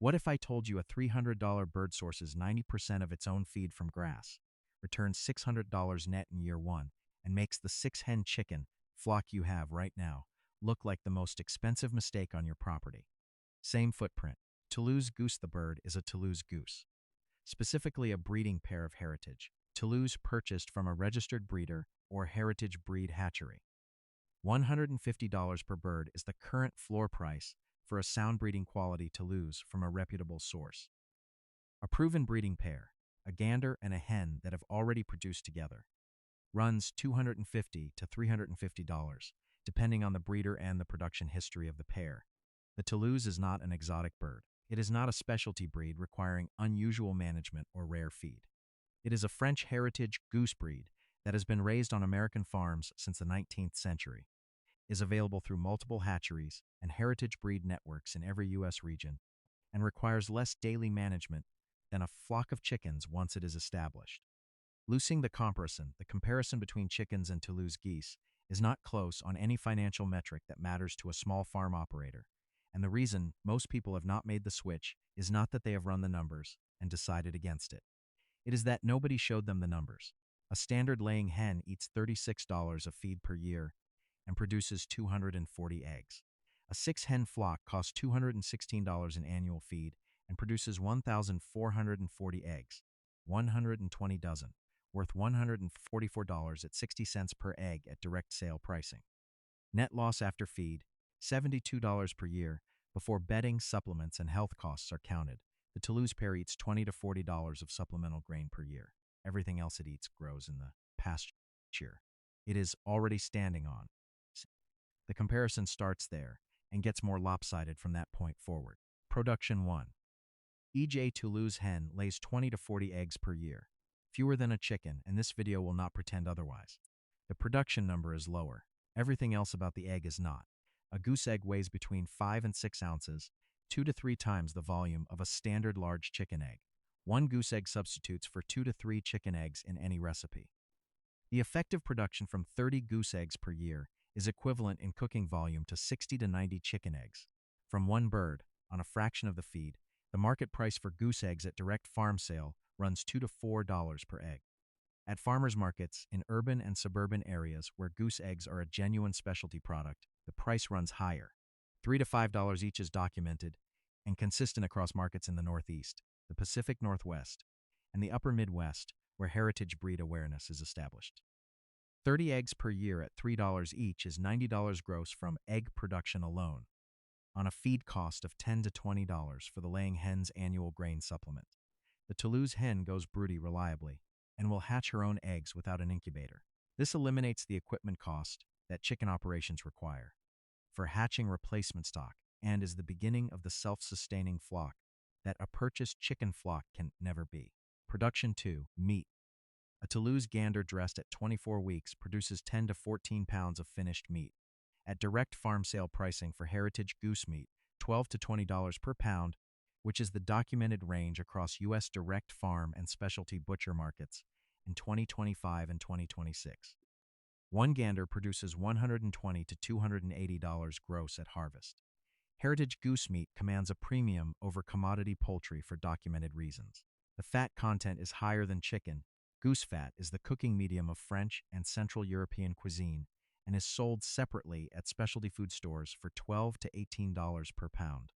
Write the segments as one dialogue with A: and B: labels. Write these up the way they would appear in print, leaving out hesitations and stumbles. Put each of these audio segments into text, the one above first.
A: What if I told you a $300 bird sources 90% of its own feed from grass, returns $600 net in year one, and makes the 6 hen chicken flock you have right now look like the most expensive mistake on your property? Same footprint. Toulouse Goose. The bird is a Toulouse Goose, specifically a breeding pair of heritage. Toulouse purchased from a registered breeder or heritage breed hatchery. $150 per bird is the current floor price for a sound breeding quality Toulouse from a reputable source. A proven breeding pair, a gander and a hen that have already produced together, runs $250 to $350, depending on the breeder and the production history of the pair. The Toulouse is not an exotic bird. It is not a specialty breed requiring unusual management or rare feed. It is a French heritage goose breed that has been raised on American farms since the 19th century, is available through multiple hatcheries and heritage breed networks in every U.S. region, and requires less daily management than a flock of chickens once it is established. Losing the comparison between chickens and Toulouse geese is not close on any financial metric that matters to a small farm operator, and the reason most people have not made the switch is not that they have run the numbers and decided against it. It is that nobody showed them the numbers. A standard laying hen eats $36 of feed per year and produces 240 eggs. A 6 hen flock costs $216 in annual feed and produces 1,440 eggs, 120 dozen, worth $144 at 60 cents per egg at direct sale pricing. Net loss after feed, $72 per year, before bedding, supplements, and health costs are counted. The Toulouse pair eats $20 to $40 of supplemental grain per year. Everything else it eats grows in the pasture it is already standing on. The comparison starts there and gets more lopsided from that point forward. Production 1. EJ Toulouse hen lays 20 to 40 eggs per year, fewer than a chicken, and this video will not pretend otherwise. The production number is lower. Everything else about the egg is not. A goose egg weighs between 5 and 6 ounces, 2 to 3 times the volume of a standard large chicken egg. One goose egg substitutes for 2 to 3 chicken eggs in any recipe. The effective production from 30 goose eggs per year is equivalent in cooking volume to 60 to 90 chicken eggs. From one bird, on a fraction of the feed, the market price for goose eggs at direct farm sale runs $2 to $4 per egg. At farmers markets in urban and suburban areas where goose eggs are a genuine specialty product, the price runs higher. $3 to $5 each is documented and consistent across markets in the Northeast, the Pacific Northwest, and the Upper Midwest, where heritage breed awareness is established. 30 eggs per year at $3 each is $90 gross from egg production alone, on a feed cost of $10 to $20 for the laying hen's annual grain supplement. The Toulouse hen goes broody reliably and will hatch her own eggs without an incubator. This eliminates the equipment cost that chicken operations require for hatching replacement stock and is the beginning of the self-sustaining flock that a purchased chicken flock can never be. Production 2. Meat. A Toulouse gander dressed at 24 weeks produces 10 to 14 pounds of finished meat. At direct farm sale pricing for heritage goose meat, $12 to $20 per pound, which is the documented range across U.S. direct farm and specialty butcher markets in 2025 and 2026. One gander produces $120 to $280 gross at harvest. Heritage goose meat commands a premium over commodity poultry for documented reasons. The fat content is higher than chicken. Goose fat is the cooking medium of French and Central European cuisine and is sold separately at specialty food stores for $12 to $18 per pound.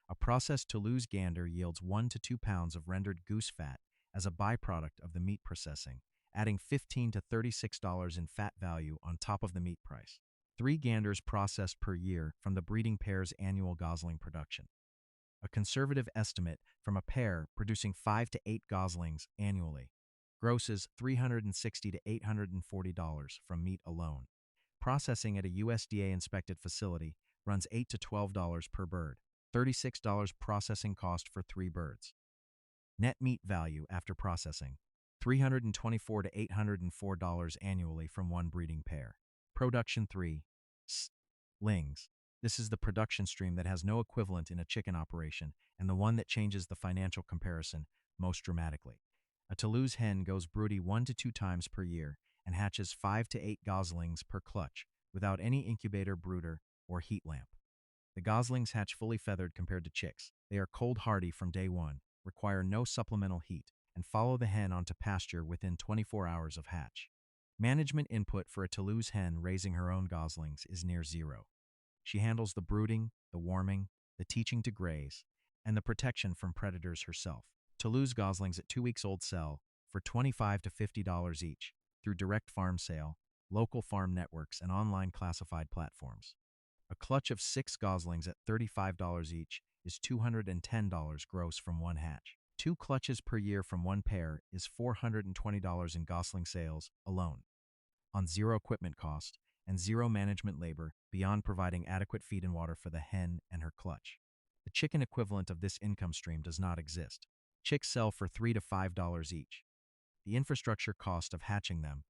A: A processed Toulouse gander yields 1 to 2 pounds of rendered goose fat as a byproduct of the meat processing, adding $15 to $36 in fat value on top of the meat price. 3 ganders processed per year from the breeding pair's annual gosling production. A conservative estimate from a pair producing 5 to 8 goslings annually grosses $360 to $840 from meat alone. Processing at a USDA-inspected facility runs $8 to $12 per bird, $36 processing cost for 3 birds. Net meat value after processing, $324 to $804 annually from one breeding pair. Production 3. Lings. This is the production stream that has no equivalent in a chicken operation and the one that changes the financial comparison most dramatically. A Toulouse hen goes broody 1 to 2 times per year and hatches 5 to 8 goslings per clutch without any incubator, brooder, or heat lamp. The goslings hatch fully feathered compared to chicks. They are cold hardy from day one, require no supplemental heat, and follow the hen onto pasture within 24 hours of hatch. Management input for a Toulouse hen raising her own goslings is near zero. She handles the brooding, the warming, the teaching to graze, and the protection from predators herself. Toulouse goslings at 2 weeks old sell for $25 to $50 each through direct farm sale, local farm networks, and online classified platforms. A clutch of 6 goslings at $35 each is $210 gross from one hatch. 2 clutches per year from one pair is $420 in gosling sales alone, on zero equipment cost and zero management labor beyond providing adequate feed and water for the hen and her clutch. The chicken equivalent of this income stream does not exist. Chicks sell for $3 to $5 each. The infrastructure cost of hatching them,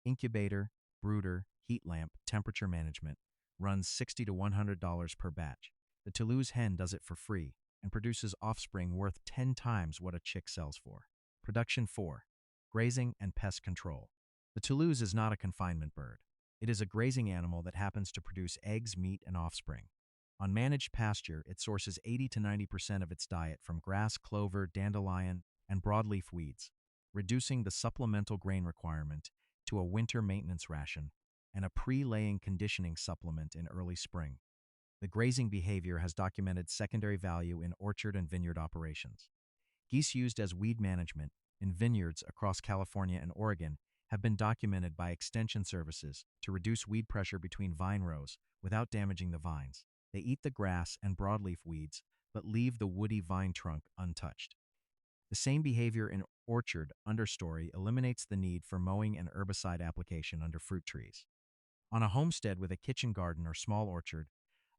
A: incubator, brooder, heat lamp, temperature management, runs $60 to $100 per batch. The Toulouse hen does it for free and produces offspring worth 10 times what a chick sells for. Production 4. Grazing and pest control. The Toulouse is not a confinement bird. It is a grazing animal that happens to produce eggs, meat, and offspring. On managed pasture, it sources 80 to 90% of its diet from grass, clover, dandelion, and broadleaf weeds, reducing the supplemental grain requirement to a winter maintenance ration and a pre-laying conditioning supplement in early spring. The grazing behavior has documented secondary value in orchard and vineyard operations. Geese used as weed management in vineyards across California and Oregon have been documented by extension services to reduce weed pressure between vine rows without damaging the vines. They eat the grass and broadleaf weeds, but leave the woody vine trunk untouched. The same behavior in orchard understory eliminates the need for mowing and herbicide application under fruit trees. On a homestead with a kitchen garden or small orchard,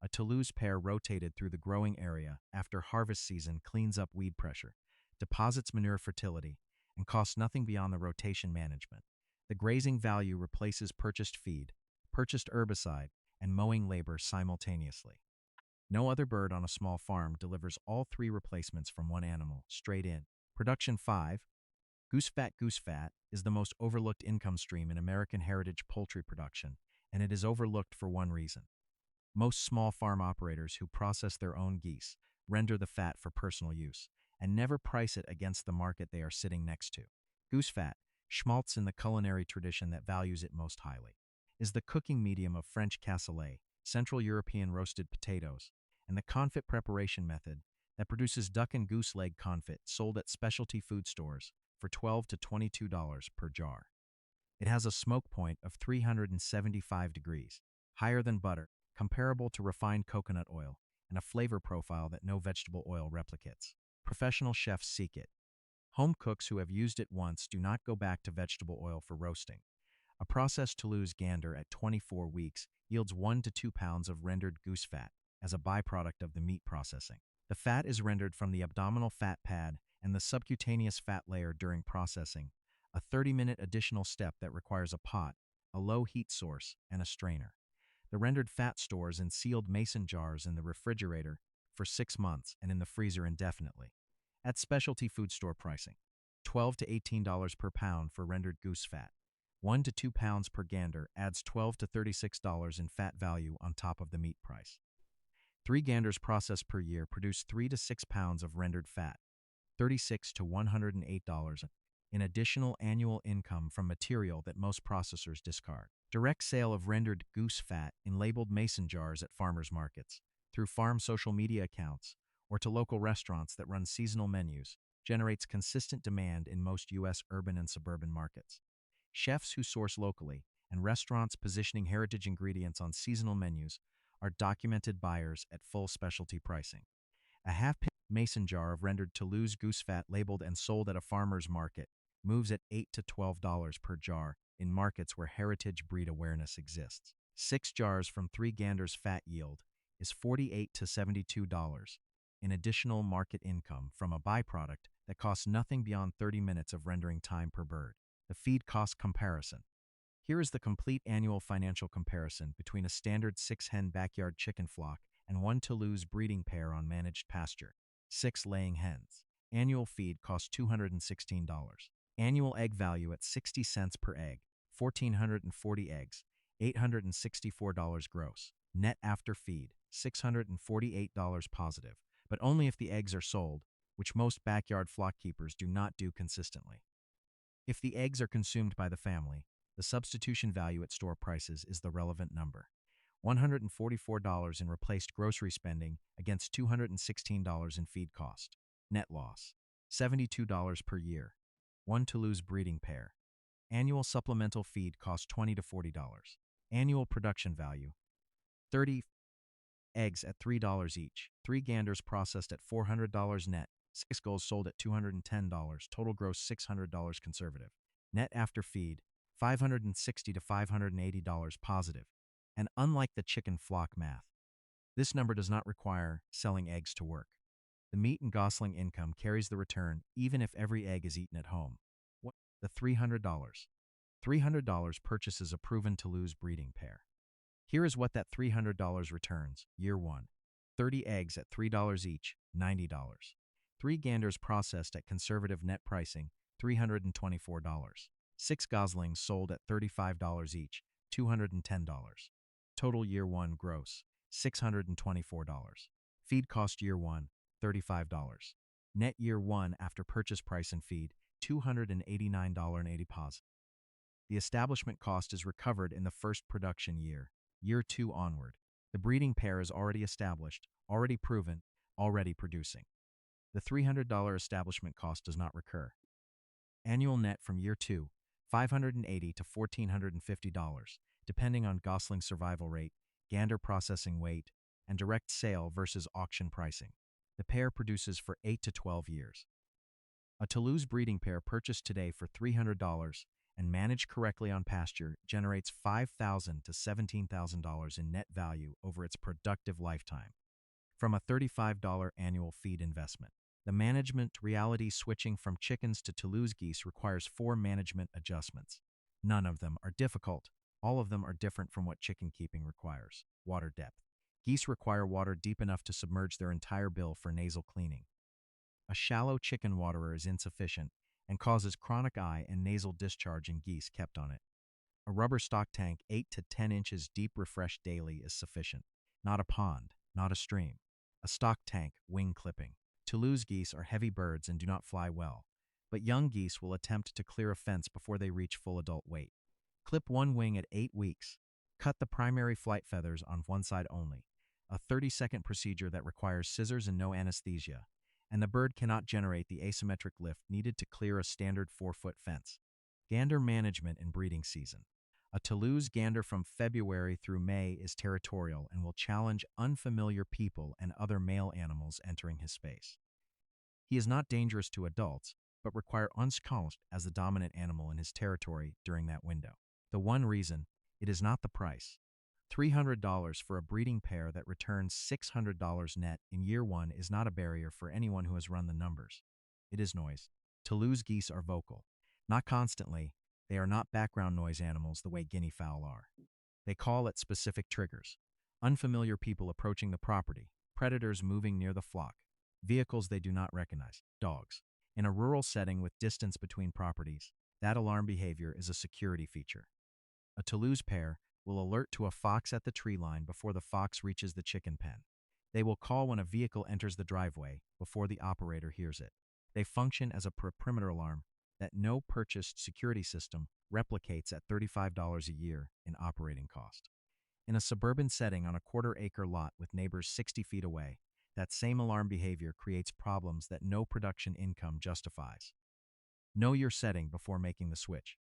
A: a Toulouse pair rotated through the growing area after harvest season cleans up weed pressure, deposits manure fertility, and costs nothing beyond the rotation management. The grazing value replaces purchased feed, purchased herbicide, and mowing labor simultaneously. No other bird on a small farm delivers all 3 replacements from one animal straight in. Production 5. Goose fat is the most overlooked income stream in American heritage poultry production, and it is overlooked for one reason. Most small farm operators who process their own geese render the fat for personal use and never price it against the market they are sitting next to. Goose fat, schmaltz in the culinary tradition that values it most highly, is the cooking medium of French cassoulet, Central European roasted potatoes, and the confit preparation method that produces duck and goose leg confit sold at specialty food stores for $12 to $22 per jar. It has a smoke point of 375 degrees, higher than butter, comparable to refined coconut oil, and a flavor profile that no vegetable oil replicates. Professional chefs seek it. Home cooks who have used it once do not go back to vegetable oil for roasting. A processed Toulouse gander at 24 weeks yields 1 to 2 pounds of rendered goose fat as a byproduct of the meat processing. The fat is rendered from the abdominal fat pad and the subcutaneous fat layer during processing, a 30-minute additional step that requires a pot, a low heat source, and a strainer. The rendered fat stores in sealed mason jars in the refrigerator for 6 months and in the freezer indefinitely. At specialty food store pricing, $12 to $18 per pound for rendered goose fat. 1 to 2 pounds per gander adds $12 to $36 in fat value on top of the meat price. 3 ganders processed per year produce 3 to 6 pounds of rendered fat, $36 to $108 in additional annual income from material that most processors discard. Direct sale of rendered goose fat in labeled mason jars at farmers markets, through farm social media accounts, or to local restaurants that run seasonal menus, generates consistent demand in most U.S. urban and suburban markets. Chefs who source locally and restaurants positioning heritage ingredients on seasonal menus are documented buyers at full specialty pricing. A half-pint mason jar of rendered Toulouse goose fat labeled and sold at a farmer's market moves at $8 to $12 per jar in markets where heritage breed awareness exists. 6 jars from 3 ganders fat yield is $48 to $72 in additional market income from a byproduct that costs nothing beyond 30 minutes of rendering time per bird. The feed cost comparison. Here is the complete annual financial comparison between a standard 6-hen backyard chicken flock and 1 Toulouse breeding pair on managed pasture. 6 laying hens. Annual feed costs $216. Annual egg value at 60 cents per egg, 1,440 eggs, $864 gross. Net after feed, $648 positive, but only if the eggs are sold, which most backyard flock keepers do not do consistently. If the eggs are consumed by the family, the substitution value at store prices is the relevant number. $144 in replaced grocery spending against $216 in feed cost. Net loss, $72 per year. One Toulouse breeding pair. Annual supplemental feed cost $20 to $40. Annual production value, 30 eggs at $3 each. 3 ganders processed at $400 net. 6 gulls sold at $210. Total gross $600 conservative. Net after feed, $560 to $580 positive. And unlike the chicken flock math, this number does not require selling eggs to work. The meat and gosling income carries the return even if every egg is eaten at home. The $300. $300 purchases a proven Toulouse breeding pair. Here is what that $300 returns. Year 1. 30 eggs at $3 each, $90. 3 ganders processed at conservative net pricing, $324. 6 goslings sold at $35 each, $210. Total year 1 gross, $624. Feed cost year 1, $35. Net year 1 after purchase price and feed, $289.80 positive. The establishment cost is recovered in the first production year, year 2 onward. The breeding pair is already established, already proven, already producing. The $300 establishment cost does not recur. Annual net from year 2, $580 to $1,450, depending on gosling survival rate, gander processing weight, and direct sale versus auction pricing. The pair produces for 8 to 12 years. A Toulouse breeding pair purchased today for $300 and managed correctly on pasture generates $5,000 to $17,000 in net value over its productive lifetime. From a $35 annual feed investment. The management reality switching from chickens to Toulouse geese requires 4 management adjustments. None of them are difficult. All of them are different from what chicken keeping requires. Water depth. Geese require water deep enough to submerge their entire bill for nasal cleaning. A shallow chicken waterer is insufficient and causes chronic eye and nasal discharge in geese kept on it. A rubber stock tank 8 to 10 inches deep refreshed daily is sufficient. Not a pond, not a stream. A stock tank, wing clipping. Toulouse geese are heavy birds and do not fly well, but young geese will attempt to clear a fence before they reach full adult weight. Clip one wing at 8 weeks. Cut the primary flight feathers on one side only. A 30-second procedure that requires scissors and no anesthesia, and the bird cannot generate the asymmetric lift needed to clear a standard 4-foot fence. Gander management in breeding season. A Toulouse gander from February through May is territorial and will challenge unfamiliar people and other male animals entering his space. He is not dangerous to adults, but require unscouched as the dominant animal in his territory during that window. The one reason, it is not the price. $300 for a breeding pair that returns $600 net in year 1 is not a barrier for anyone who has run the numbers. It is noise. Toulouse geese are vocal. Not constantly, they are not background noise animals the way guinea fowl are. They call at specific triggers. Unfamiliar people approaching the property, predators moving near the flock, vehicles they do not recognize, dogs. In a rural setting with distance between properties, that alarm behavior is a security feature. A Toulouse pair will alert to a fox at the tree line before the fox reaches the chicken pen. They will call when a vehicle enters the driveway before the operator hears it. They function as a perimeter alarm that no purchased security system replicates at $35 a year in operating cost. In a suburban setting on a quarter-acre lot with neighbors 60 feet away, that same alarm behavior creates problems that no production income justifies. Know your setting before making the switch.